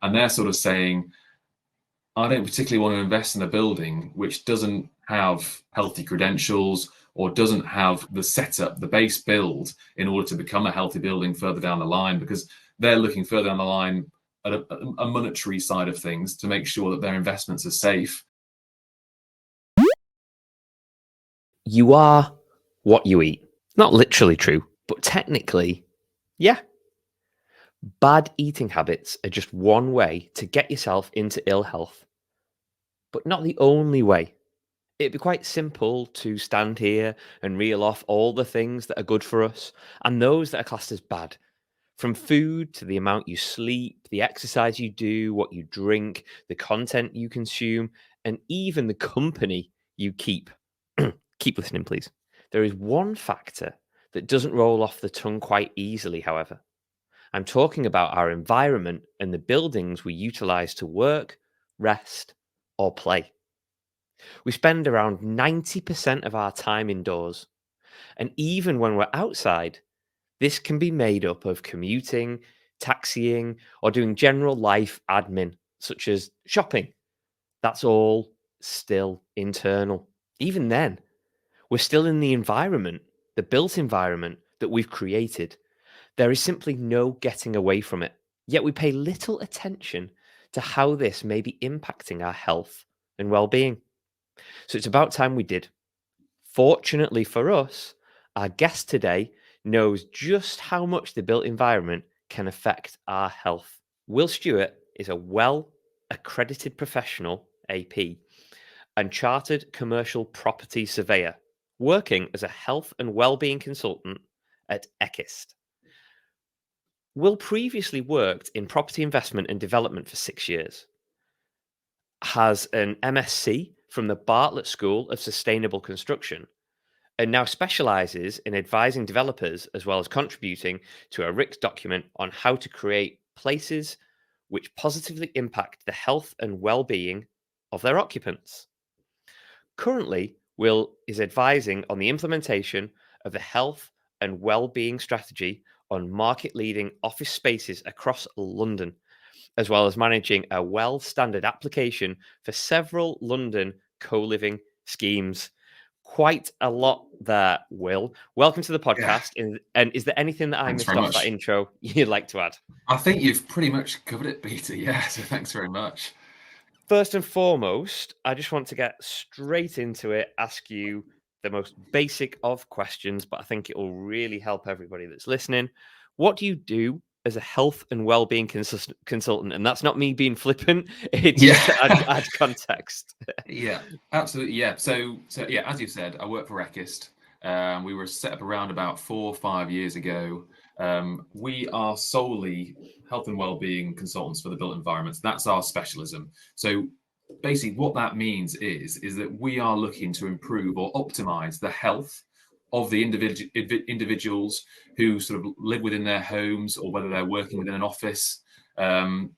And they're sort of saying, I don't particularly want to invest in a building which doesn't have healthy credentials or doesn't have the setup, the base build in order to become a healthy building further down the line, because they're looking further down the line at a monetary side of things to make sure that their investments are safe. You are what you eat. Not literally true, but technically, yeah. Bad eating habits are just one way to get yourself into ill health, but not the only way. It'd be quite simple to stand here and reel off all the things that are good for us and those that are classed as bad. From food to the amount you sleep, the exercise you do, what you drink, the content you consume, and even the company you keep. Keep listening, please. There is one factor that doesn't roll off the tongue quite easily, however. I'm talking about our environment and the buildings we utilize to work, rest, or play. We spend around 90% of our time indoors. And even when we're outside, this can be made up of commuting, taxiing, or doing general life admin, such as shopping. That's all still internal. Even then, we're still in the environment, the built environment that we've created. There is simply no getting away from it. Yet we pay little attention to how this may be impacting our health and well-being. So it's about time we did. Fortunately for us, our guest today knows just how much the built environment can affect our health. Will Stewart is a well-accredited professional, AP, and chartered commercial property surveyor, working as a health and well-being consultant at Eckist. Will previously worked in property investment and development for 6 years, has an MSc from the Bartlett School of Sustainable Construction, and now specializes in advising developers as well as contributing to a RICS document on how to create places which positively impact the health and well-being of their occupants. Currently, Will is advising on the implementation of the health and well-being strategy on market-leading office spaces across London, as well as managing a well-standard application for several London co-living schemes. Quite a lot there, Will. Welcome to the Yeah, podcast. And is there anything that I thanks missed very off that much. intro you'd like to add? I think you've pretty much covered it, Peter. Yeah, so thanks very much. First and foremost, I just want to get straight into it, ask you the most basic of questions, but I think it will really help everybody that's listening. What do you do as a health and well-being consultant? And that's not me being flippant; it's Yeah. just to add context. Yeah, absolutely. Yeah. So yeah, as you said, I work for Eckist. We were set up around about 4 or 5 years ago. We are solely health and well-being consultants for the built environments. That's our specialism. So basically, what that means is that we are looking to improve or optimize the health of the individuals who sort of live within their homes, or whether they're working within an office. Um,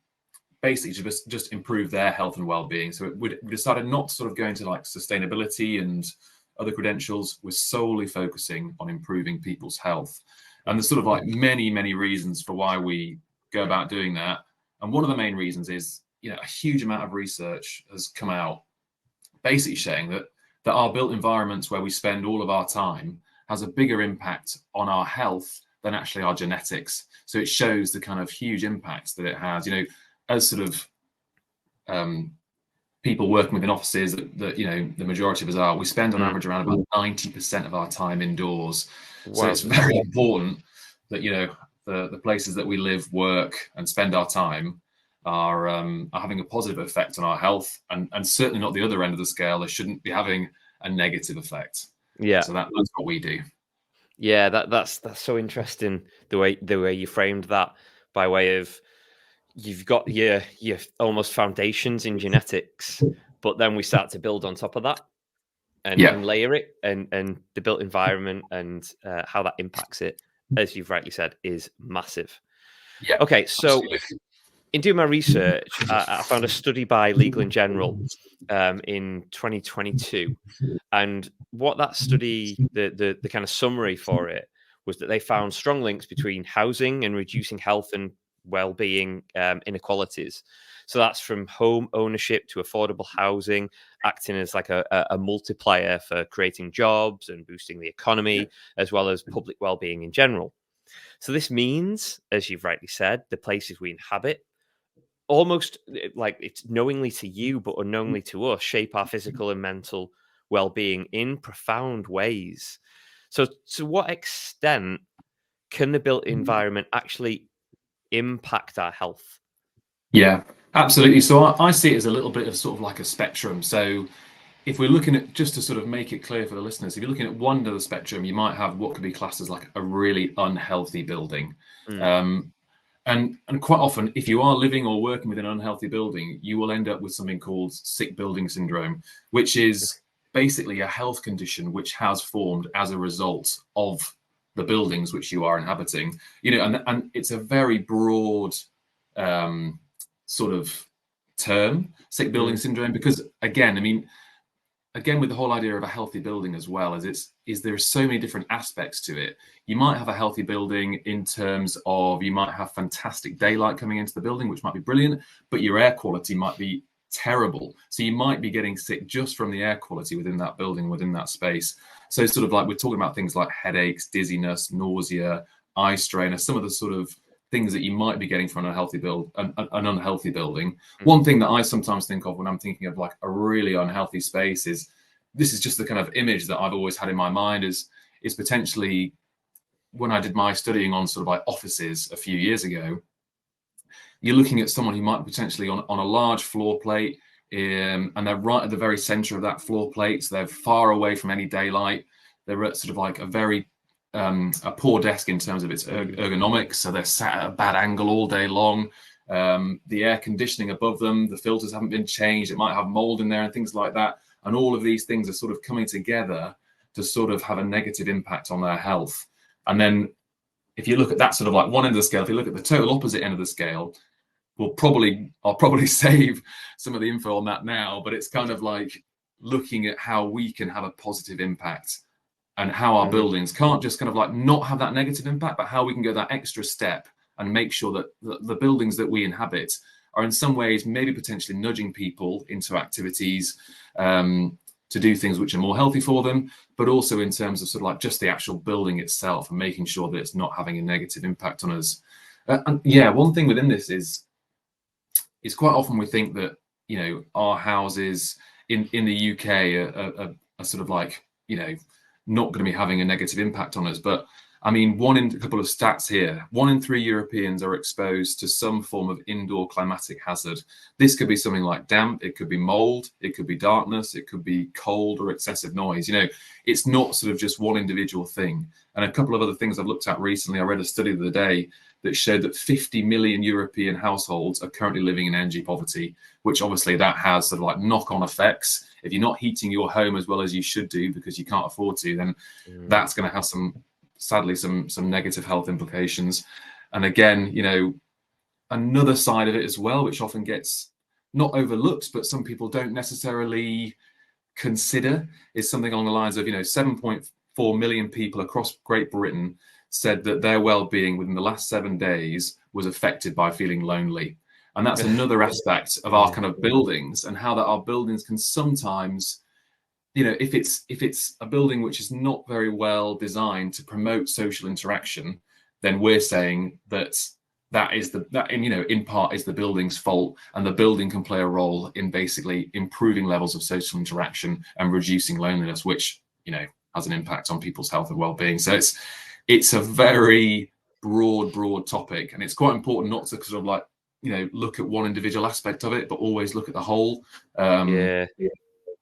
Basically to just improve their health and well-being. So we decided not to sort of go into like sustainability and other credentials. We're solely focusing on improving people's health. And there's sort of like many reasons for why we go about doing that. And one of the main reasons is, a huge amount of research has come out basically showing that our built environments where we spend all of our time has a bigger impact on our health than actually our genetics. So it shows the kind of huge impacts that it has. As sort of people working within offices that the majority of us are, we spend on average around about 90% of our time indoors. So Wow. it's very important that the places that we live, work, and spend our time are having a positive effect on our health, and certainly not the other end of the scale. They shouldn't be having a negative effect. Yeah. So that's what we do. Yeah, that's so interesting the way you framed that, by way of you've got your almost foundations in genetics, but then we start to build on top of that and Yeah. and layer it, and the built environment and how that impacts it, as you've rightly said, is massive. Yeah. Okay, so Absolutely. in doing my research, I found a study by Legal & General in 2022. And what that study, the kind of summary for it, was that they found strong links between housing and reducing health and well-being inequalities. So that's from home ownership to affordable housing, acting as like a multiplier for creating jobs and boosting the economy, as well as public well-being in general. So this means, as you've rightly said, the places we inhabit almost like it's knowingly to you, but unknowingly to us, shape our physical and mental well-being in profound ways. So to what extent can the built environment actually impact our health? Yeah, absolutely. So I see it as a little bit of sort of like a spectrum. So if we're looking at, just to sort of make it clear for the listeners, if you're looking at one end of the spectrum, you might have what could be classed as like a really unhealthy building. Mm, Um, and quite often, if you are living or working with an unhealthy building, you will end up with something called sick building syndrome, which is basically a health condition which has formed as a result of the buildings which you are inhabiting. And it's a very broad um, sort of term, sick building mm, syndrome, because again, I mean, again with the whole idea of a healthy building as well, as there are so many different aspects to it. You might have a healthy building in terms of, you might have fantastic daylight coming into the building, which might be brilliant, but your air quality might be terrible, so you might be getting sick just from the air quality within that building, within that space. So sort of like we're talking about things like headaches, dizziness, nausea, eye strain are some of the sort of things that you might be getting from an unhealthy building. mm. One thing that I sometimes think of when I'm thinking of like a really unhealthy space is, this is just the kind of image that I've always had in my mind, is potentially when I did my studying on sort of like offices a few years ago, you're looking at someone who might be potentially on a large floor plate, and they're right at the very center of that floor plate, so they're far away from any daylight. They're at sort of like a poor desk in terms of its ergonomics, so they're sat at a bad angle all day long. The air conditioning above them, the filters haven't been changed, it might have mold in there and things like that, and all of these things are sort of coming together to sort of have a negative impact on their health. And then if you look at that sort of like one end of the scale, if you look at the total opposite end of the scale, I'll probably save some of the info on that now, but it's kind of like looking at how we can have a positive impact, and how our buildings can't just kind of like not have that negative impact, but how we can go that extra step and make sure that the buildings that we inhabit are in some ways maybe potentially nudging people into activities, to do things which are more healthy for them, but also in terms of sort of like just the actual building itself and making sure that it's not having a negative impact on us. And yeah, one thing within this is quite often we think that, our houses in the UK are sort of like, not going to be having a negative impact on us. But I mean, a couple of stats here, 1 in 3 Europeans are exposed to some form of indoor climatic hazard. This could be something like damp, it could be mold, it could be darkness, it could be cold or excessive noise. It's not sort of just one individual thing. And a couple of other things I've looked at recently, I read a study the other day that showed that 50 million European households are currently living in energy poverty, which obviously that has sort of like knock-on effects. If you're not heating your home as well as you should do because you can't afford to, then that's going to have sadly some negative health implications. And again, another side of it as well, which often gets not overlooked, but some people don't necessarily consider, is something along the lines of, 7.4 million people across Great Britain said that their well-being within the last 7 days was affected by feeling lonely. And that's another aspect of our kind of buildings, and how that our buildings can sometimes, if it's a building which is not very well designed to promote social interaction, then we're saying that in part is the building's fault, and the building can play a role in basically improving levels of social interaction and reducing loneliness, which has an impact on people's health and well-being. So it's a very broad topic, and it's quite important not to sort of like look at one individual aspect of it, but always look at the whole. So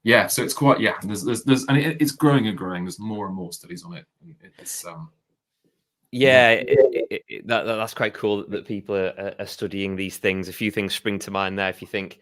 it's quite there's and it's growing and growing. There's more and more studies on it. It's that's quite cool that people are studying these things. A few things spring to mind there. If you think,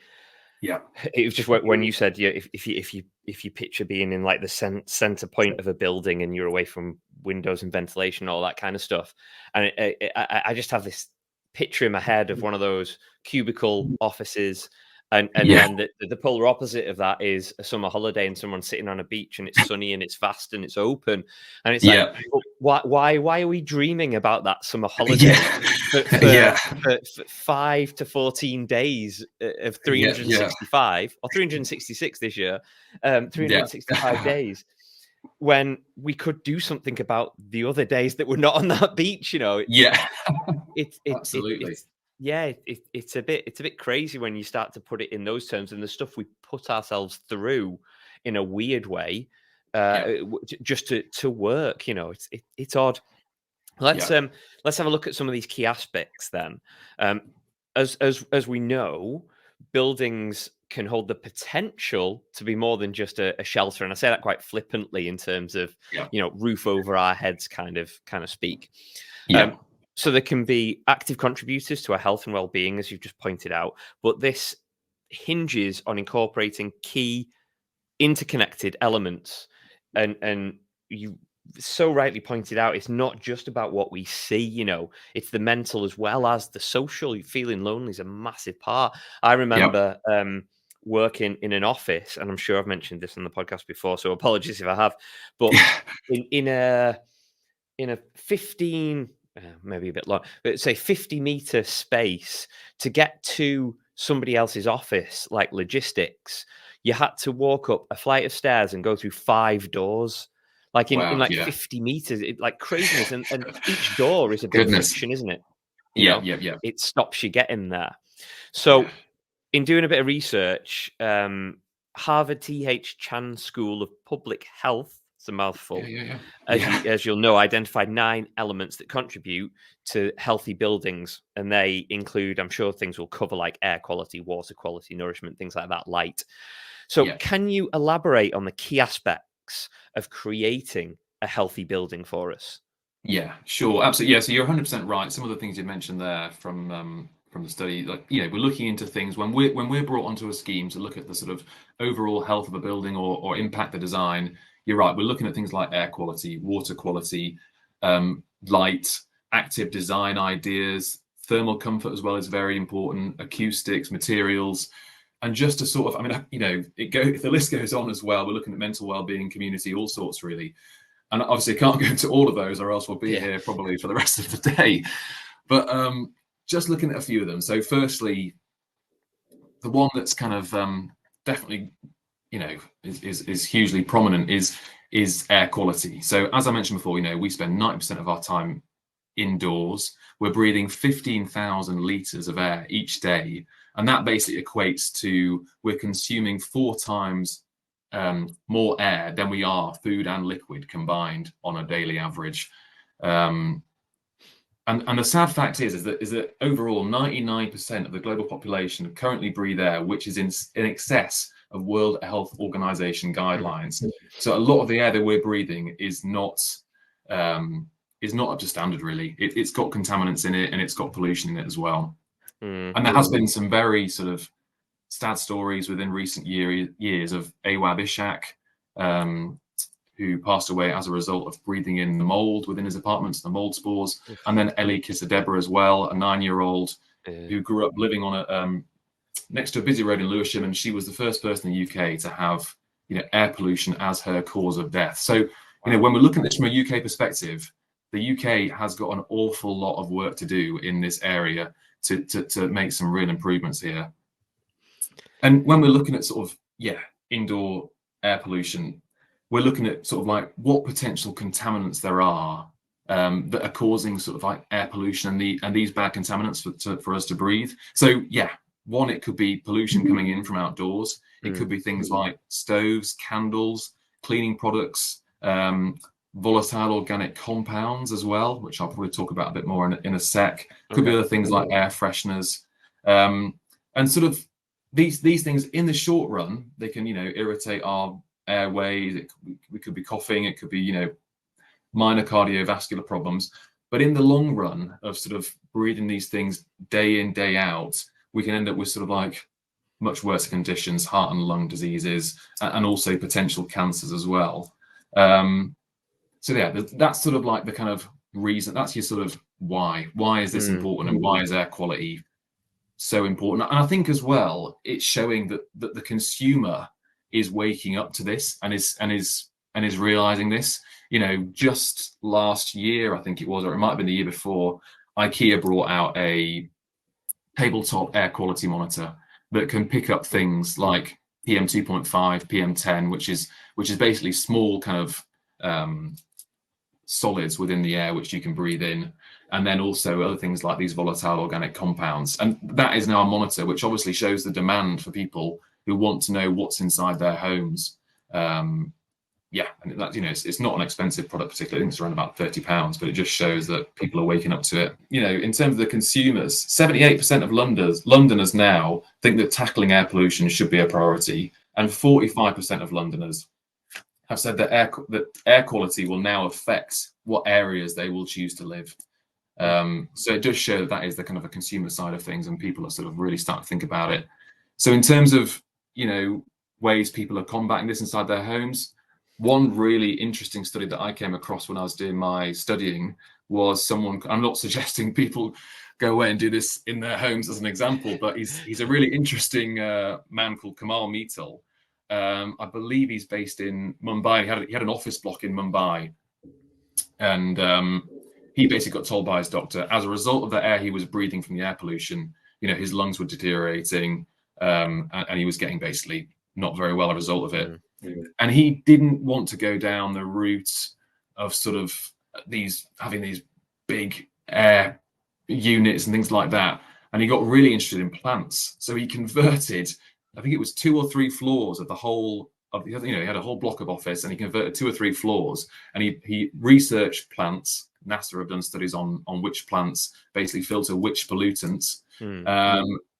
it was just when you said, if you picture being in like the center point of a building and you're away from windows and ventilation, all that kind of stuff, and I just have this picture in my head of one of those cubicle offices. And then the polar opposite of that is a summer holiday and someone sitting on a beach and it's sunny and it's vast and it's open. And it's like, Why are we dreaming about that summer holiday Yeah, for, yeah, for 5 to 14 days of yeah, yeah, 365 or 366 this year, yeah, 365 days, when we could do something about the other days that we're not on that beach? yeah, It's absolutely. yeah, it's a bit crazy when you start to put it in those terms, and the stuff we put ourselves through in a weird way, Yeah, just to work. It's odd. Let's yeah, um let's have a look at some of these key aspects then. Um, as we know, buildings can hold the potential to be more than just a shelter, and I say that quite flippantly in terms of yeah, roof over our heads kind of speak. yeah, Um, so there can be active contributors to our health and well-being, as you've just pointed out, but this hinges on incorporating key interconnected elements, and you so rightly pointed out, it's not just about what we see. It's the mental as well as the social. Feeling lonely is a massive part. I yeah, remember working in an office, and I'm sure I've mentioned this on the podcast before, so apologies if I have, but in a 15, maybe a bit long, but say 50-meter space to get to somebody else's office, like logistics, you had to walk up a flight of stairs and go through 5 doors, like in wow, like yeah, 50 meters, like craziness. And each door is a bit of goodness, friction, isn't it? You yeah, know, yeah, yeah, it stops you getting there. yeah, So in doing a bit of research, Harvard T.H. Chan School of Public Health, it's a yeah, mouthful, yeah, yeah, as yeah, you'll know, identified 9 elements that contribute to healthy buildings, and they include, I'm sure things will cover, like air quality, water quality, nourishment, things like that, light. So yeah. can you elaborate on the key aspects of creating a healthy building for us? Yeah, sure, absolutely. Yeah, so you're 100% right. Some of the things you mentioned there from the study, like we're looking into things when we're brought onto a scheme to look at the sort of overall health of a building or impact the design. You're right. We're looking at things like air quality, water quality, light, active design ideas, thermal comfort as well is very important, acoustics, materials, and just to sort of, I mean, the list goes on as well. We're looking at mental well-being, community, all sorts really. And obviously, I can't go into all of those, or else we'll be Yeah. here probably for the rest of the day. But just looking at a few of them. So, firstly, the one that's kind of definitely, is hugely prominent is air quality. So, as I mentioned before, we spend 90% of our time indoors. We're breathing 15,000 liters of air each day, and that basically equates to we're consuming 4 times more air than we are food and liquid combined on a daily average. Um, and the sad fact is that overall 99% of the global population currently breathe air which is in excess of World Health Organization Mm, guidelines. So a lot of the air that we're breathing is not up to standard really. It's got contaminants in it and it's got pollution in it as well. mm, And there has been some very sort of sad stories within recent years of Awab Ishak, um, who passed away as a result of breathing in the mold within his apartments, the mold spores, oof, and then Ellie Kisadebra as well, a 9-year-old uh, who grew up living on next to a busy road in Lewisham, and she was the first person in the UK to have air pollution as her cause of death. So wow. when we're looking at this from a UK perspective, the UK has got an awful lot of work to do in this area to make some real improvements here. And when we're looking at sort of, indoor air pollution, we're looking at sort of like what potential contaminants there are that are causing sort of like air pollution and these bad contaminants for us to breathe. So one, it could be pollution coming in from outdoors. It Mm, could be things like stoves, candles, cleaning products, volatile organic compounds as well, which I'll probably talk about a bit more in a sec. Could be okay. other things like air fresheners, and sort of these things in the short run, they can irritate our airways. We could be coughing. It could be minor cardiovascular problems. But in the long run of sort of breathing these things day in, day out, we can end up with sort of like much worse conditions, heart and lung diseases, and also potential cancers as well. So that's sort of like the kind of reason. That's your sort of why. Why is this Mm, important, and why is air quality so important? And I think as well, it's showing that the consumer is waking up to this and is and is realizing this. Just last year, I think it was, or it might have been the year before, IKEA brought out a tabletop air quality monitor that can pick up things like PM 2.5, PM 10, which is basically small kind of solids within the air which you can breathe in, and then also other things like these volatile organic compounds. And that is now a monitor which obviously shows the demand for people who want to know what's inside their homes. And that, it's not an expensive product particularly. I think it's around about £30, but it just shows that people are waking up to it. In terms of the consumers, 78% of Londoners now think that tackling air pollution should be a priority, and 45% of Londoners have said that air quality will now affect what areas they will choose to live. So it does show that is the kind of a consumer side of things, and people are sort of really starting to think about it. So in terms of ways people are combating this inside their homes, one really interesting study that I came across when I was doing my studying was someone. I'm not suggesting people go away and do this in their homes as an example, but he's a really interesting man called Kamal Mittal. I believe he's based in Mumbai. He had an office block in Mumbai, and he basically got told by his doctor, as a result of the air he was breathing from the air pollution, his lungs were deteriorating, and he was getting basically not very well as a result of it. And he didn't want to go down the route of sort of having these big air units and things like that. And he got really interested in plants. So he converted, I think it was 2 or 3 floors of the whole of he had a whole block of office, and he converted 2 or 3 floors, and he researched plants. NASA have done studies on which plants basically filter which pollutants.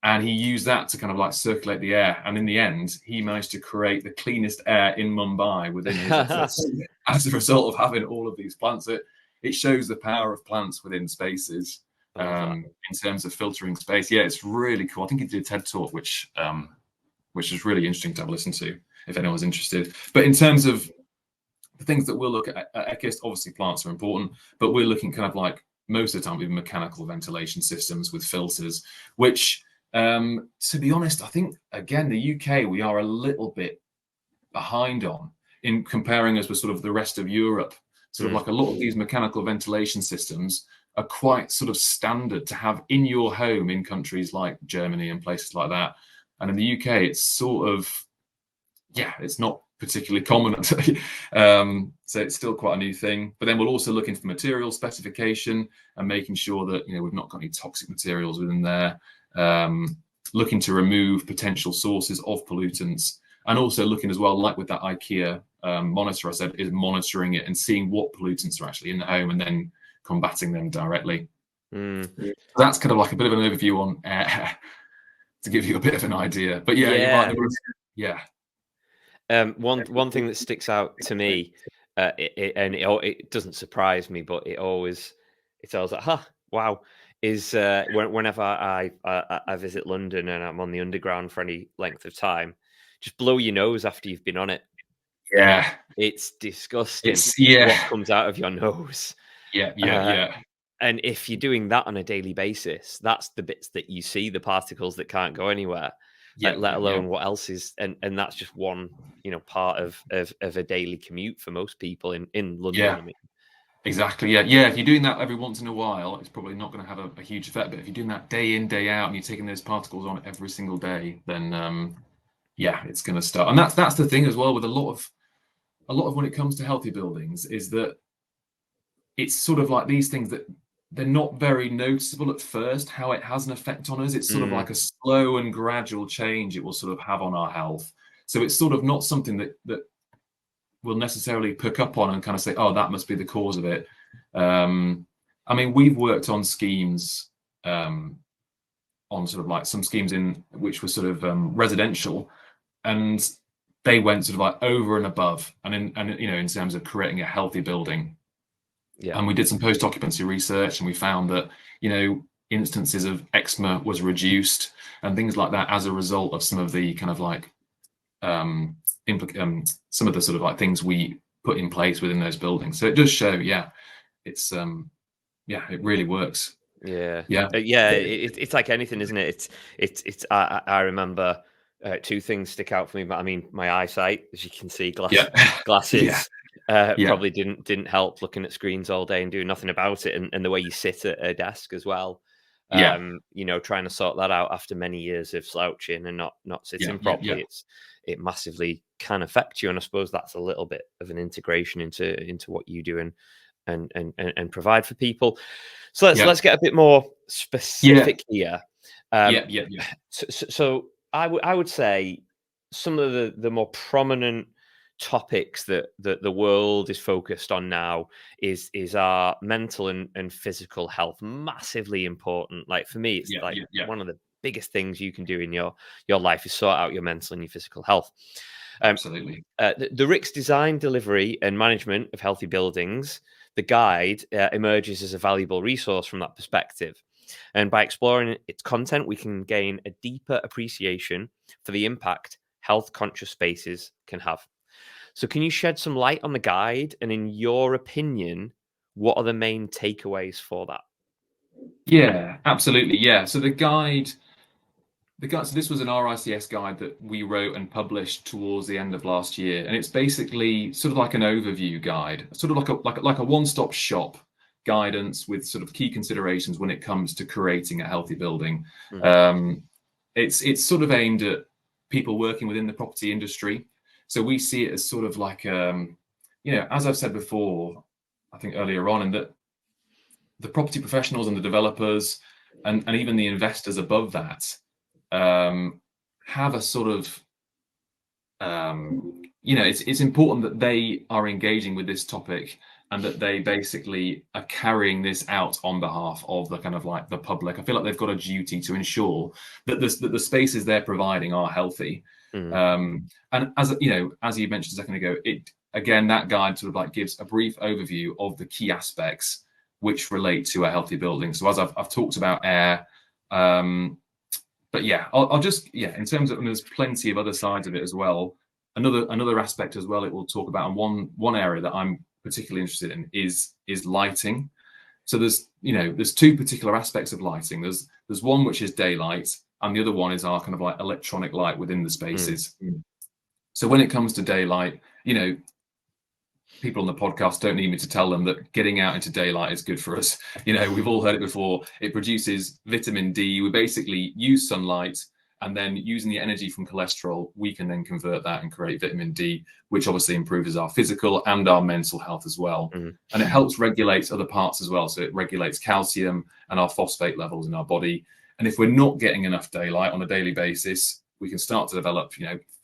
And he used that to kind of like circulate the air. And in the end, he managed to create the cleanest air in Mumbai within his office as a result of having all of these plants. It shows the power of plants within spaces in terms of filtering space. Yeah, it's really cool. I think he did a TED talk, which is really interesting to have a listen to if anyone's interested. But in terms of the things that we'll look at Ecist, obviously plants are important, but we're looking kind of like most of the time with mechanical ventilation systems with filters, which to be honest, I think, again, the UK, we are a little bit behind on in comparing us with sort of the rest of Europe. Sort of like a lot of these mechanical ventilation systems are quite sort of standard to have in your home in countries like Germany and places like that. And in the UK, it's sort of, it's not particularly common. So it's still quite a new thing. But then we'll also look into material specification and making sure that we've not got any toxic materials within there. Looking to remove potential sources of pollutants, and also looking as well, like with that IKEA monitor I said, is monitoring it and seeing what pollutants are actually in the home and then combating them directly. That's kind of like a bit of an overview on air to give you a bit of an idea. But you're right. One thing that sticks out to me, it doesn't surprise me, but it always like, wow, is whenever I visit London and I'm on the Underground for any length of time, just blow your nose after you've been on it. Yeah, it's disgusting. What comes out of your nose. Yeah. And if you're doing that on a daily basis, that's the bits that you see, the particles that can't go anywhere. Let alone what else is, and that's just one part of a daily commute for most people in London. I mean. Exactly. If you're doing that every once in a while, it's probably not going to have a huge effect. But if you're doing that day in, day out, and you're taking those particles on every single day, then it's going to start. And that's the thing as well with a lot of when it comes to healthy buildings, is that it's sort of like these things that they're not very noticeable at first how it has an effect on us. It's sort of like a slow and gradual change it will sort of have on our health. So it's sort of not something that will necessarily pick up on and kind of say, oh, that must be the cause of it. I mean, we've worked on schemes, on sort of like some schemes in which were sort of residential, and they went sort of like over and above, and in terms of creating a healthy building. And we did some post-occupancy research, and we found that instances of eczema was reduced and things like that as a result of some of the kind of like some of the sort of like things we put in place within those buildings. So it does show, it's it really works. It's like anything, isn't it? It's I remember 2 things stick out for me, but I mean, my eyesight, as you can see, glasses Yeah. Probably didn't help looking at screens all day and doing nothing about it, and the way you sit at a desk as well. Yeah. Trying to sort that out after many years of slouching and not Yeah. sitting Yeah. Yeah. properly, it massively can affect you. And I suppose that's a little bit of an integration into what you do and provide for people. So Yeah. let's get a bit more Yeah. specific here. Yeah. Yeah. Yeah. So I would say some of the more prominent topics that the world is focused on now is our mental and physical health. Massively important. Like for me, it's Yeah. like Yeah. Yeah. one of the biggest things you can do in your life is sort out your mental and your physical health. Absolutely. The RICS Design, Delivery and Management of Healthy Buildings, the guide, emerges as a valuable resource from that perspective. And by exploring its content, we can gain a deeper appreciation for the impact health conscious spaces can have. So, can you shed some light on the guide? And in your opinion, what are the main takeaways for that? Yeah. Absolutely. Yeah. So the guide. So this was an RICS guide that we wrote and published towards the end of last year, and it's basically sort of like an overview guide, sort of like a one-stop shop guidance with sort of key considerations when it comes to creating a healthy building. Mhm. It's sort of aimed at people working within the property industry. So we see it as sort of like as I've said before, I think earlier on, and that the property professionals and the developers and even the investors above that have a sort of it's important that they are engaging with this topic and that they basically are carrying this out on behalf of the kind of like the public. I feel like they've got a duty to ensure that the spaces they're providing are healthy. Mhm. And as you mentioned a second ago, it again that guide sort of like gives a brief overview of the key aspects which relate to a healthy building. So as I've talked about air, but yeah, I'll just in terms of, and there's plenty of other sides of it as well. Another aspect as well it will talk about, and one area that I'm particularly interested in is lighting. So there's two particular aspects of lighting. There's one which is daylight, and the other one is our kind of like electronic light within the spaces. So when it comes to daylight, people on the podcast don't need me to tell them that getting out into daylight is good for us. We've all heard it before. It produces vitamin D. We basically use sunlight, and then using the energy from cholesterol, we can then convert that and create vitamin D, which obviously improves our physical and our mental health as well. And it helps regulate other parts as well. So it regulates calcium and our phosphate levels in our body. And if we're not getting enough daylight on a daily basis, we can start to develop,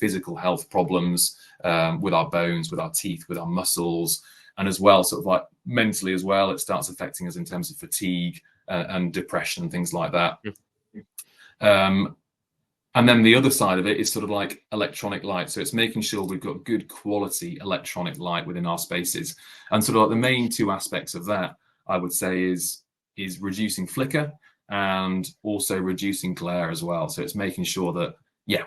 physical health problems with our bones, with our teeth, with our muscles, and as well, sort of like mentally as well, it starts affecting us in terms of fatigue and depression and things like that. And then the other side of it is sort of like electronic light. So it's making sure we've got good quality electronic light within our spaces. And sort of like the main two aspects of that, I would say, is reducing flicker and also reducing glare as well. So it's making sure that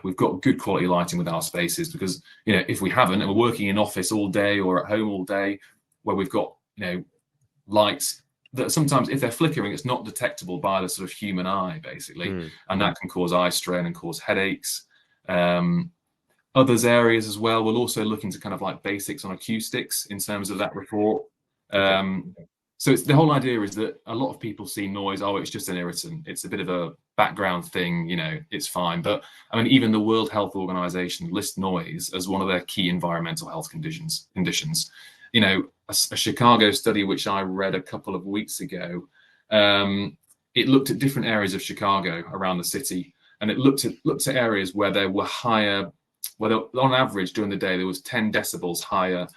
we've got good quality lighting with our spaces, because if we haven't, and we're working in office all day or at home all day, where we've got lights that sometimes, if they're flickering, it's not detectable by the sort of human eye, basically, and that can cause eye strain and cause headaches. Others areas as well, we'll also look into kind of like basics on acoustics in terms of that report. So it's the whole idea is that a lot of people see noise, it's just an irritant, it's a bit of a background thing, it's fine. But I mean, even the World Health Organization lists noise as one of their key environmental health conditions. A Chicago study which I read a couple of weeks ago, it looked at different areas of Chicago around the city, and it looked at areas where there were higher, on average during the day there was 10 decibels higher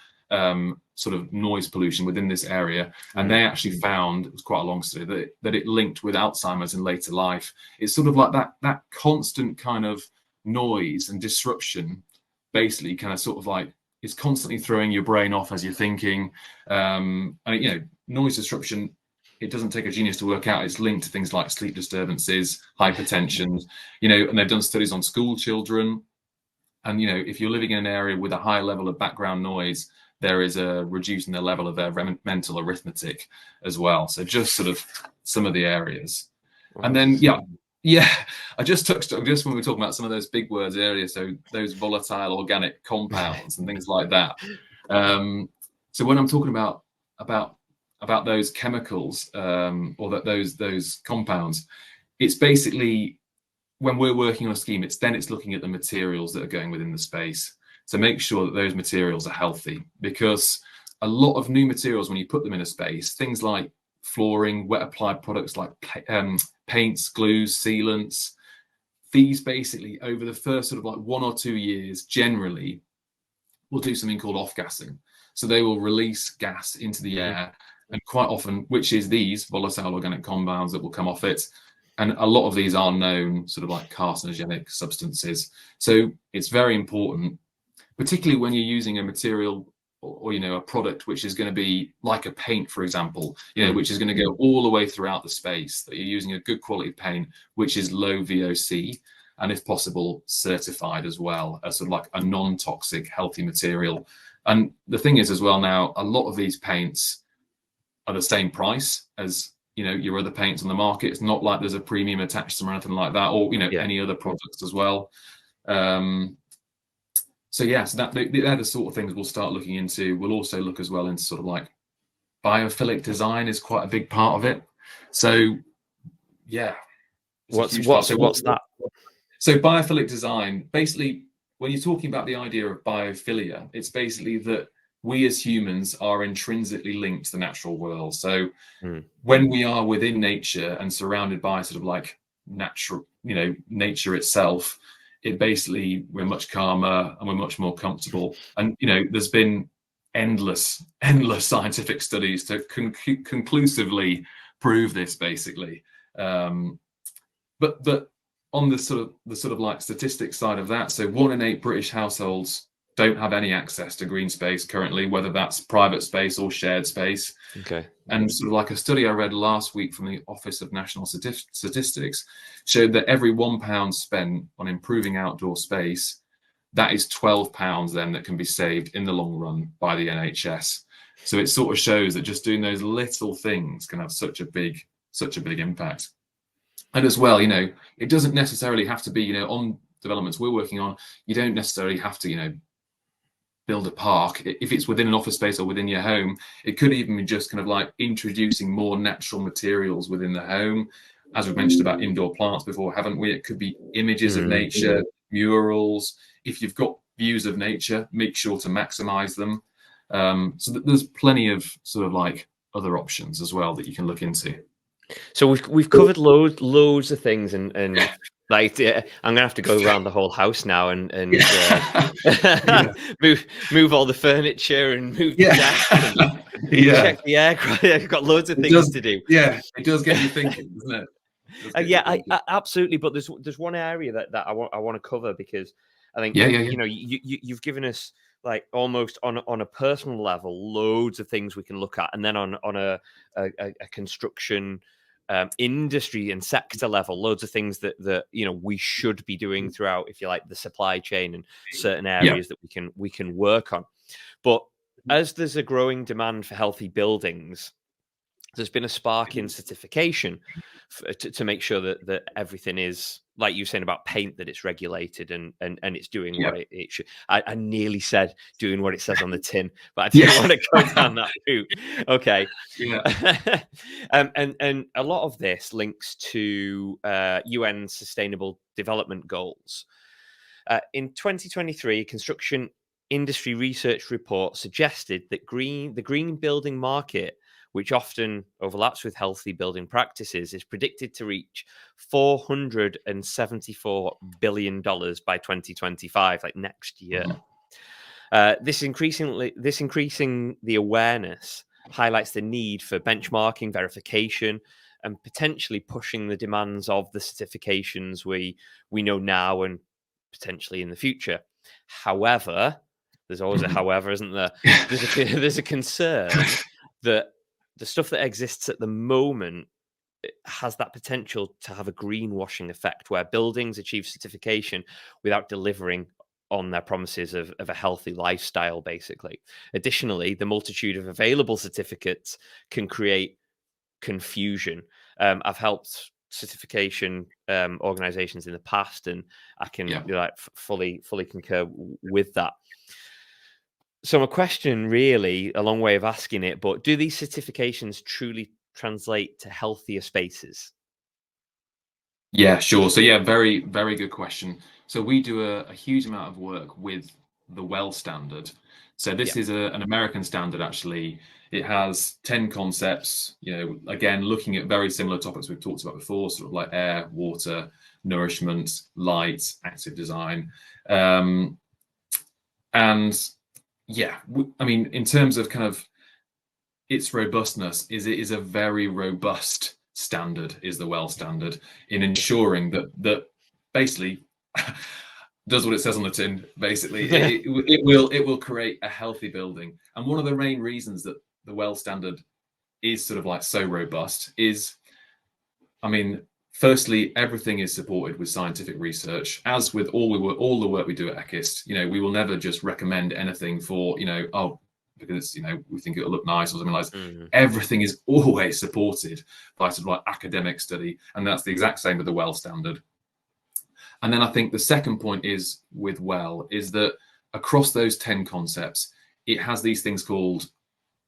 sort of noise pollution within this area, and they actually found, it was quite a long study, that it linked with Alzheimer's in later life. It's sort of like that constant kind of noise and disruption, basically kind of sort of like is constantly throwing your brain off as you're thinking. And noise disruption, it doesn't take a genius to work out, it's linked to things like sleep disturbances, hypertension, and they've done studies on school children. And if you're living in an area with a high level of background noise, there is a reducing the level of their mental arithmetic as well. So just sort of some of the areas. And then I just touched on, just when we were talking about some of those big words earlier, so those volatile organic compounds and things like that. So when I'm talking about those chemicals, or those compounds, it's basically, when we're working on a scheme, it's looking at the materials that are going within the space to make sure that those materials are healthy. Because a lot of new materials, when you put them in a space, things like flooring, wet applied products like paints, glues, sealants, these basically over the first sort of like 1 or 2 years generally will do something called off-gassing. So they will release gas into the air, and quite often, which is these volatile organic compounds that will come off it. And a lot of these are known sort of like carcinogenic substances. So it's very important, particularly when you're using a material, or a product which is going to be like a paint, for example, which is going to go all the way throughout the space, that you're using a good quality paint, which is low VOC, and if possible, certified as well as sort of like a non-toxic, healthy material. And the thing is as well, now, a lot of these paints are the same price as your other paints on the market. It's not like there's a premium attached to them or anything like that, or any other products as well. So they're the sort of things we'll start looking into. We'll also look as well into sort of like biophilic design is quite a big part of it. So yeah, what's that? So biophilic design, basically, when you're talking about the idea of biophilia, it's basically that we as humans are intrinsically linked to the natural world. So when we are within nature and surrounded by sort of like natural, nature itself, it basically, we're much calmer and we're much more comfortable. And there's been endless scientific studies to conclusively prove this, basically. But on the sort of like statistics side of that, so 1 in 8 British households don't have any access to green space currently, whether that's private space or shared space. Okay. And sort of like a study I read last week from the Office of National Statistics showed that every £1 spent on improving outdoor space, that is £12 then that can be saved in the long run by the NHS. So it sort of shows that just doing those little things can have such a big impact. And as well, it doesn't necessarily have to be, on developments we're working on, you don't necessarily have to, build a park. If it's within an office space or within your home, it could even be just kind of like introducing more natural materials within the home. As we've mentioned about indoor plants before, haven't we? It could be images of nature, murals. If you've got views of nature, make sure to maximize them. So there's plenty of sort of like other options as well that you can look into. So we've covered loads of things, and like I'm gonna have to go around the whole house now and move all the furniture and move the desk and check the air. I've got loads of things to do. Yeah, it does get you thinking, doesn't it? I absolutely. But there's one area that I want to cover, because I think you've given us, like, almost on a personal level, loads of things we can look at, and then on a construction industry and sector level, loads of things that we should be doing throughout, if you like, the supply chain and certain areas that we can work on. But as there's a growing demand for healthy buildings, there's been a spark in certification to make sure that everything is, like you were saying about paint, that it's regulated and it's doing what it should. I nearly said doing what it says on the tin, but I didn't want to go down that route. Okay. And a lot of this links to UN Sustainable Development Goals. In 2023, construction industry research report suggested that the green building market, which often overlaps with healthy building practices, is predicted to reach $474 billion by 2025, like next year. This increasing the awareness highlights the need for benchmarking, verification, and potentially pushing the demands of the certifications we know now and potentially in the future. However, there's always a however, isn't there? There's a concern that the stuff that exists at the moment has that potential to have a greenwashing effect, where buildings achieve certification without delivering on their promises of a healthy lifestyle, basically. Additionally, the multitude of available certificates can create confusion. I've helped certification organizations in the past, and I can fully concur with that. So my question, really, a long way of asking it, but do these certifications truly translate to healthier spaces? Yeah, sure. So yeah, very, very good question. So we do a huge amount of work with the WELL standard. So Yeah. this is an American standard, actually. It has 10 concepts, again, looking at very similar topics we've talked about before, sort of like air, water, nourishment, light, active design. Um, and yeah, I mean, in terms of kind of its robustness, it is a very robust standard, is the WELL standard, in ensuring that basically does what it says on the tin. Basically, it will create a healthy building. And one of the main reasons that the WELL standard is sort of like so robust is, I mean, firstly, everything is supported with scientific research. As with all the work we do at Eckist, we will never just recommend anything for, oh, because we think it'll look nice or something like that. Mhm. Everything is always supported by sort of like academic study, and that's the exact same with the WELL standard. And then I think the second point is with WELL is that across those 10 concepts, it has these things called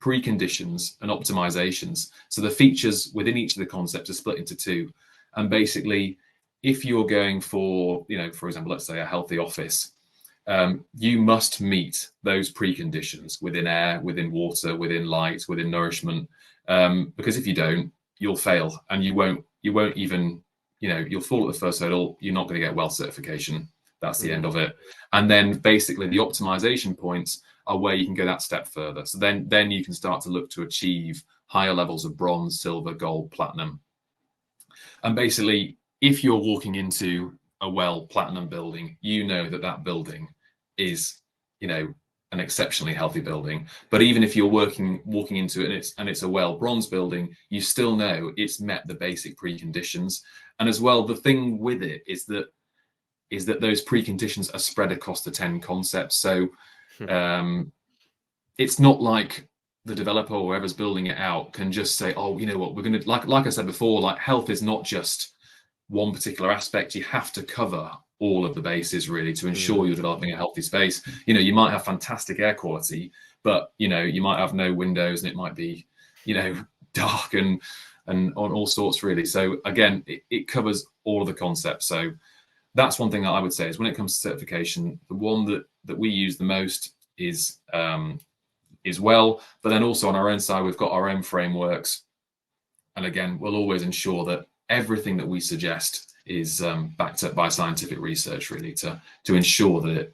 preconditions and optimizations. So the features within each of the concepts are split into two. And basically, if you're going for, for example, let's say a healthy office, you must meet those preconditions within air, within water, within light, within nourishment. Because if you don't, you'll fail, and you won't even, you'll fall at the first hurdle. You're not going to get WELL certification. That's the end of it. And then basically the optimization points are where you can go that step further. So then you can start to look to achieve higher levels of bronze, silver, gold, platinum. And basically, if you're walking into a WELL platinum building, you know that building is, an exceptionally healthy building. But even if you're walking into it and it's a WELL bronze building, you still know it's met the basic preconditions. And as well, the thing with it is that those preconditions are spread across the 10 concepts. So it's not like the developer or whoever's building it out can just say, oh, you know what, we're going to, like I said before, like health is not just one particular aspect. You have to cover all of the bases really to ensure you're developing a healthy space. You might have fantastic air quality, but you might have no windows and it might be, dark and on all sorts really. So again, it covers all of the concepts. So that's one thing that I would say is when it comes to certification, the one that we use the most is WELL, but then also on our own side, we've got our own frameworks. And again, we'll always ensure that everything that we suggest is backed up by scientific research, really, to ensure that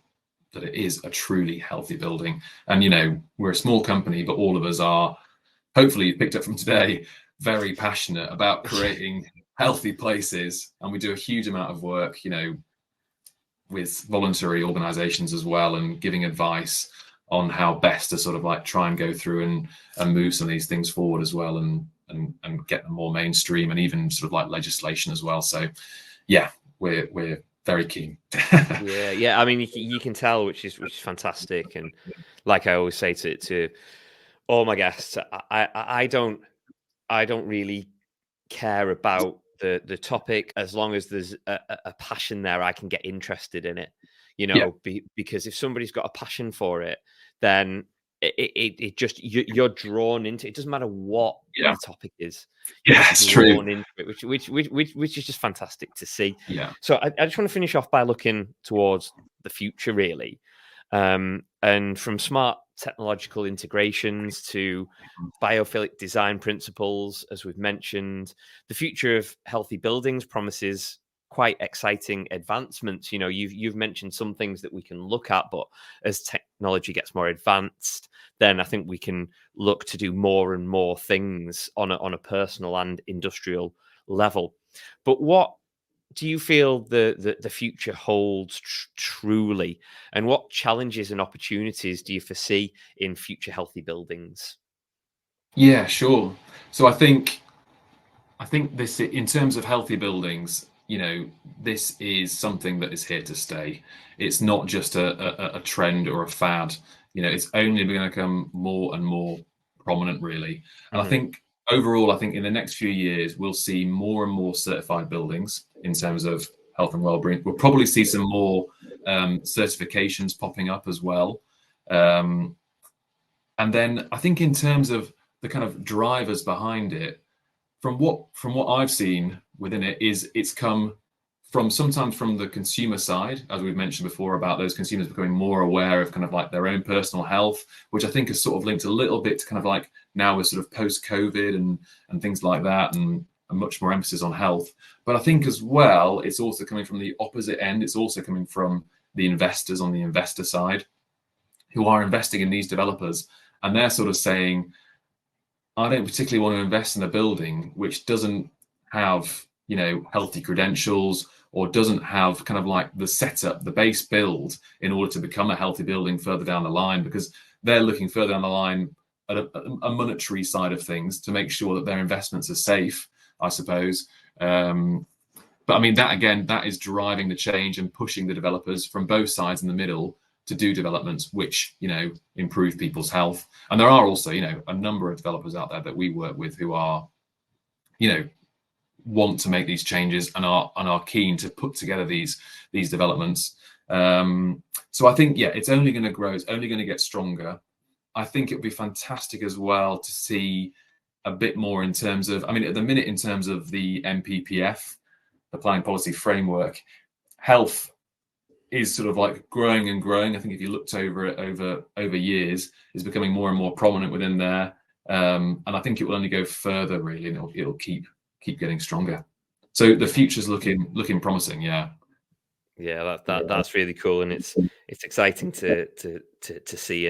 it is a truly healthy building. And we're a small company, but all of us are, hopefully you've picked up from today, very passionate about creating healthy places. And we do a huge amount of work, with voluntary organizations as well, and giving advice on how best to sort of like try and go through and move some of these things forward as well, and get them more mainstream, and even sort of like legislation as well. So yeah, we're very keen. Yeah. I mean, you can tell, which is fantastic. And like I always say to all my guests, I don't really care about the topic as long as there's a passion there. I can get interested in it, Yeah. because if somebody's got a passion for it, then it just you're drawn into it. It doesn't matter what Yeah. the topic is. Yeah, You're it's true. drawn into it, which is just fantastic to see. Yeah. So I just want to finish off by looking towards the future, really, and from smart technological integrations to biophilic design principles, as we've mentioned, the future of healthy buildings promises quite exciting advancements. You've mentioned some things that we can look at, but as technology gets more advanced, then I think we can look to do more and more things on a personal and industrial level. But what do you feel the future holds truly, and what challenges and opportunities do you foresee in future healthy buildings? Yeah, sure. So I think this, in terms of healthy buildings, this is something that is here to stay. It's not just a trend or a fad. It's only going to become more and more prominent, really. And I Hmm. think overall, I think in the next few years, we'll see more and more certified buildings in terms of health and well-being. We'll probably see some more certifications popping up as well. And then I think in terms of the kind of drivers behind it, from what I've seen within it, is it's come from sometimes from the consumer side, as we've mentioned before, about those consumers becoming more aware of kind of like their own personal health, which I think is sort of linked a little bit to kind of like now we're sort of post-COVID and things like that, and a much more emphasis on health. But I think as well, it's also coming from the opposite end. It's also coming from the investors on the investor side who are investing in these developers, and they're sort of saying, I don't particularly want to invest in a building which doesn't have, you know, healthy credentials, or doesn't have kind of like the setup, the base build in order to become a healthy building further down the line, because they're looking further down the line at a monetary side of things to make sure that their investments are safe, I suppose. But I mean, that again, that is driving the change and pushing the developers from both sides in the middle to do developments which, you know, improve people's health. And there are also, you know, a number of developers out there that we work with who are, you know, want to make these changes and are keen to put together these developments. So I think, yeah, it's only going to grow. It's only going to get stronger. I think it would be fantastic as well to see a bit more in terms of, I mean, at the minute, in terms of the MPPF, the Planning Policy Framework, health is sort of like growing and growing. I think if you looked over it over years, is becoming more and more prominent within there. And I think it will only go further, really, and it'll keep getting stronger. So the future's looking promising. Yeah. Yeah, that's really cool, and it's exciting to see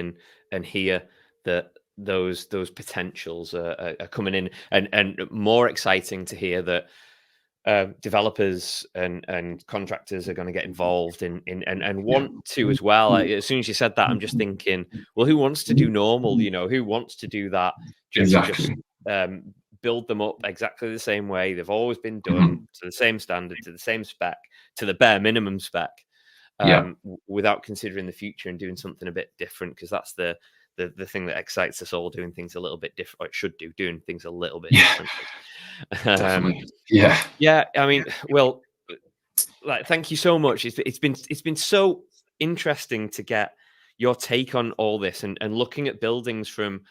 and hear that those potentials are coming in, and more exciting to hear that developers and contractors are going to get involved in and want to as well. As soon as you said that, I'm just thinking, well, who wants to do normal? You know, who wants to do that? Just build them up exactly the same way they've always been done, to the same standard, to the same spec, to the bare minimum spec, without considering the future and doing something a bit different, because that's the thing that excites us all, doing things a little bit different, or it should do, doing things a little bit differently. Definitely. Yeah. I mean, well, like, thank you so much. It's been so interesting to get your take on all this, and looking at buildings from,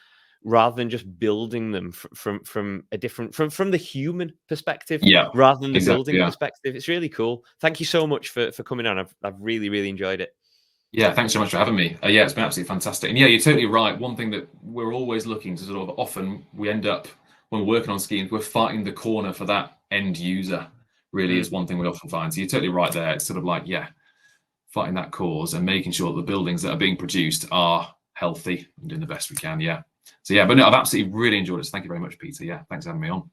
rather than just building them from a different, from the human perspective, rather than the building perspective. It's really cool. Thank you so much for coming on. I've really enjoyed it. Yeah, thanks so much for having me. Yeah, it's been absolutely fantastic. And yeah, you're totally right. One thing that we're always looking to sort of, often we end up, when we're working on schemes, we're fighting the corner for that end user, really, is one thing we often find. So you're totally right there. It's sort of like, yeah, fighting that cause and making sure that the buildings that are being produced are healthy and doing the best we can. Yeah. So yeah, but no, I've absolutely really enjoyed it. So thank you very much, Peter. Yeah, thanks for having me on.